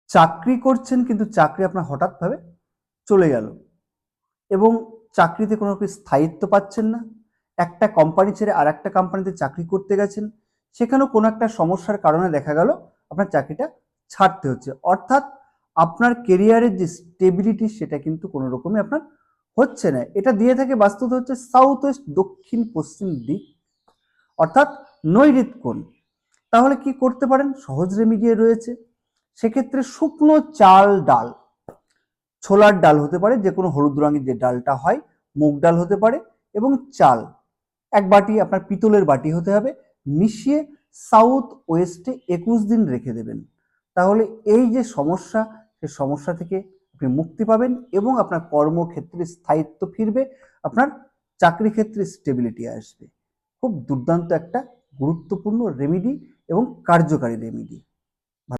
চাকরি করছেন কিন্তু চাকরি আপনার হঠাৎভাবে চলে গেল এবং চাকরিতে কোনো রকম স্থায়িত্ব পাচ্ছেন না। একটা কোম্পানি ছেড়ে আর একটা কোম্পানিতে চাকরি করতে গেছেন, সেখানেও কোনো একটা সমস্যার কারণে দেখা গেল আপনার চাকরিটা ছাড়তে হচ্ছে। অর্থাৎ আপনার কেরিয়ারের যে স্টেবিলিটি সেটা কিন্তু কোনো রকমই আপনার হচ্ছে না। এটা দিয়ে থাকে বাস্তুতে হচ্ছে সাউথ ওয়েস্ট, দক্ষিণ পশ্চিম দিক, অর্থাৎ নৈঋত কোণ। তাহলে কি করতে পারেন? সহজ রেমিডি রয়েছে। সেক্ষেত্রে শুকনো চাল ডাল, ছোলার ডাল হতে পারে, যে কোনো হলুদ রঙের যে ডালটা হয়, মুগ ডাল হতে পারে, এবং চাল এক বাটি, আপনার পিতলের বাটি হতে হবে, মিশিয়ে সাউথ ওয়েস্টে 21 দিন রেখে দেবেন। তাহলে এই যে সমস্যা, সেই সমস্যা থেকে আপনি মুক্তি পাবেন এবং আপনার কর্মক্ষেত্রে স্থায়িত্ব ফিরবে, আপনার চাকরি ক্ষেত্রে স্টেবিলিটি আসবে। খুব দুর্দান্ত একটা গুরুত্বপূর্ণ রেমিডি এবং কার্যকারী রেমিডি।